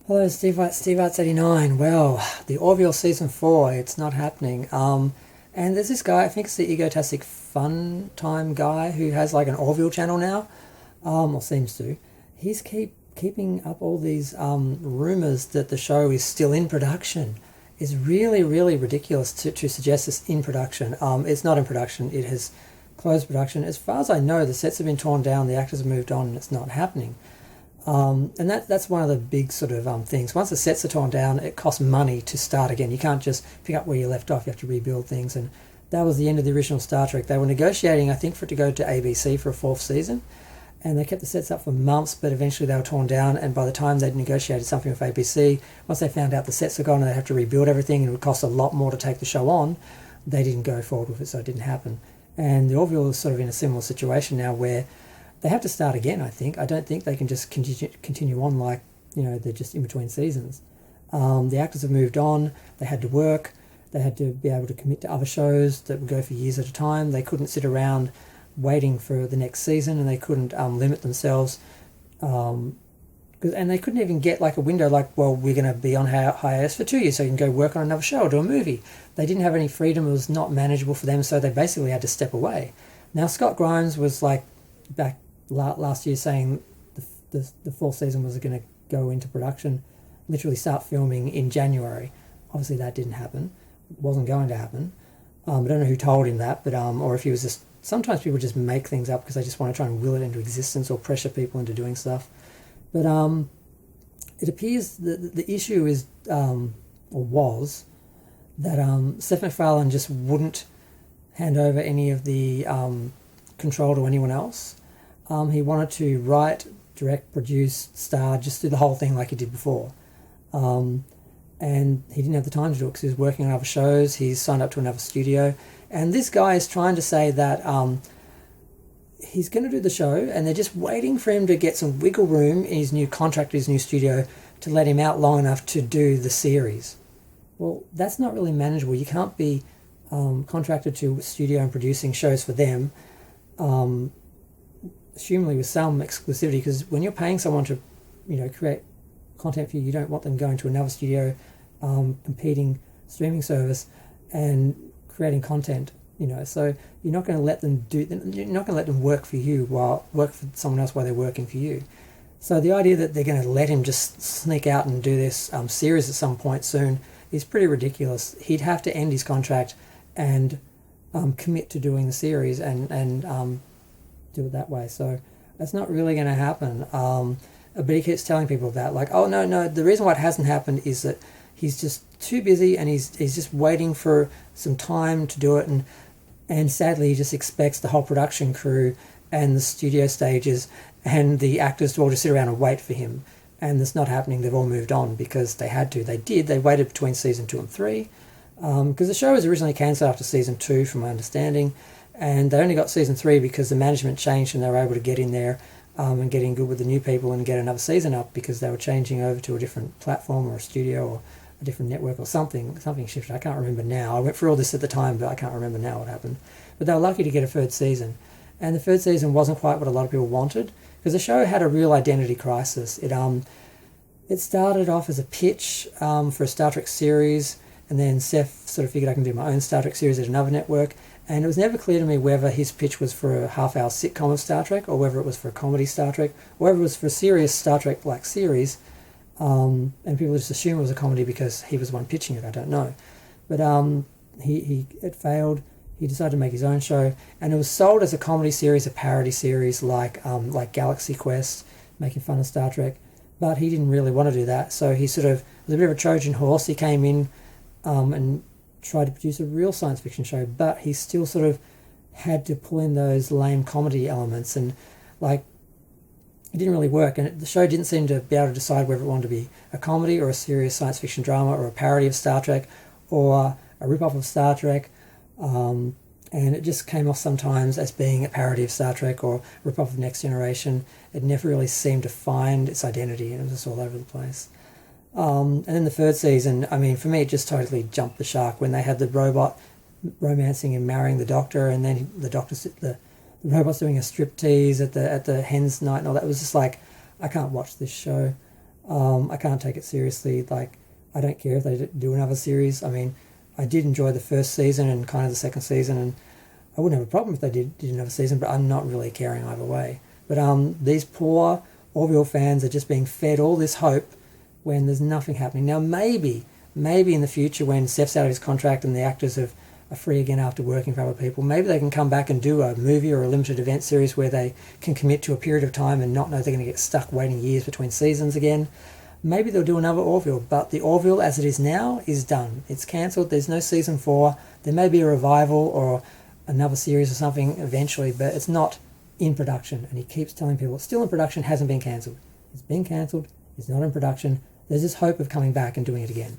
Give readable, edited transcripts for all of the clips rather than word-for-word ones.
Hello, Steve Arts 89. Well, the Orville season 4, it's not happening. And there's this guy, I think it's the egotastic fun time guy who has like an Orville channel now, or seems to. He's keeping up all these rumors that the show is still in production. It's really, really ridiculous to suggest it's in production. It's not in production. It has closed production. As far as I know, the sets have been torn down, the actors have moved on, and it's not happening. And that's one of the big sort of things. Once the sets are torn down, it costs money to start again. You can't just pick up where you left off. You have to rebuild things. And that was the end of the original Star Trek. They were negotiating, I think, for it to go to ABC for a fourth season. And they kept the sets up for months, but eventually they were torn down. And by the time they'd negotiated something with ABC, once they found out the sets were gone and they'd have to rebuild everything and it would cost a lot more to take the show on, they didn't go forward with it, so it didn't happen. And the Orville is sort of in a similar situation now where they have to start again, I think. I don't think they can just continue on like, they're just in between seasons. The actors have moved on. They had to work. They had to be able to commit to other shows that would go for years at a time. They couldn't sit around waiting for the next season, and they couldn't limit themselves. And they couldn't even get like a window like, well, we're going to be on hiatus for 2 years so you can go work on another show or do a movie. They didn't have any freedom. It was not manageable for them, so they basically had to step away. Now, Scott Grimes was like back last year saying the fourth season was going to go into production, literally start filming in January. Obviously that didn't happen. It wasn't going to happen. I don't know who told him that, but or if he was just, sometimes people just make things up because they just want to try and will it into existence or pressure people into doing stuff. But it appears that the issue is, or was, that Seth MacFarlane just wouldn't hand over any of the control to anyone else. He wanted to write, direct, produce, star, just do the whole thing like he did before. And he didn't have the time to do it because he was working on other shows. He's signed up to another studio. And this guy is trying to say that he's going to do the show and they're just waiting for him to get some wiggle room in his new contract, his new studio, to let him out long enough to do the series. Well, that's not really manageable. You can't be contracted to a studio and producing shows for them, assumably with some exclusivity, because when you're paying someone to, create content for you, you don't want them going to another studio, competing streaming service, and creating content. So you're not going to let them you're not going to let them work for you while work for someone else while they're working for you. So the idea that they're going to let him just sneak out and do this series at some point soon is pretty ridiculous. He'd have to end his contract and commit to doing the series and do it that way. So that's not really going to happen. But he keeps telling people that, like, oh no, the reason why it hasn't happened is that he's just too busy and he's just waiting for some time to do it, and sadly he just expects the whole production crew and the studio stages and the actors to all just sit around and wait for him. And that's not happening. They've all moved on because they had to. They waited between season 2 and 3 because the show was originally cancelled after season 2 from my understanding, and they only got season 3 because the management changed and they were able to get in there and get in good with the new people and get another season up because they were changing over to a different platform or a studio or a different network or something shifted. I can't remember now. I went through all this at the time, but I can't remember now what happened. But they were lucky to get a third season. And the third season wasn't quite what a lot of people wanted because the show had a real identity crisis. It started off as a pitch for a Star Trek series, and then Seth sort of figured I can do my own Star Trek series at another network. And it was never clear to me whether his pitch was for a half-hour sitcom of Star Trek or whether it was for a comedy Star Trek or whether it was for a serious Star Trek-like series. And people just assume it was a comedy because he was the one pitching it. I don't know. But it failed. He decided to make his own show, and it was sold as a comedy series, a parody series like Galaxy Quest, making fun of Star Trek. But he didn't really want to do that, so he sort of was a bit of a Trojan horse. He came in and tried to produce a real science fiction show, but he still sort of had to pull in those lame comedy elements, and it didn't really work. And the show didn't seem to be able to decide whether it wanted to be a comedy or a serious science fiction drama or a parody of Star Trek or a rip-off of Star Trek. And it just came off sometimes as being a parody of Star Trek or a rip-off of Next Generation. It never really seemed to find its identity, and it was just all over the place. And then the third season, I mean, for me, it just totally jumped the shark when they had the robot romancing and marrying the Doctor, and then the robot's doing a striptease at the hen's night and all that. It was just like, I can't watch this show. I can't take it seriously. Like, I don't care if they do another series. I mean, I did enjoy the first season and kind of the second season, and I wouldn't have a problem if they did another season, but I'm not really caring either way. But these poor Orville fans are just being fed all this hope when there's nothing happening. Now, maybe in the future when Seth's out of his contract and the actors are free again after working for other people, maybe they can come back and do a movie or a limited event series where they can commit to a period of time and not know they're going to get stuck waiting years between seasons again. Maybe they'll do another Orville, but the Orville as it is now is done. It's cancelled. There's no season 4. There may be a revival or another series or something eventually, but it's not in production. And he keeps telling people it's still in production, hasn't been cancelled. It's been cancelled. It's not in production. There's this hope of coming back and doing it again.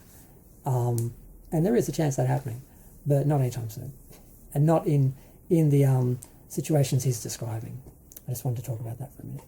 And there is a chance that happening, but not anytime soon. And not in the situations he's describing. I just wanted to talk about that for a minute.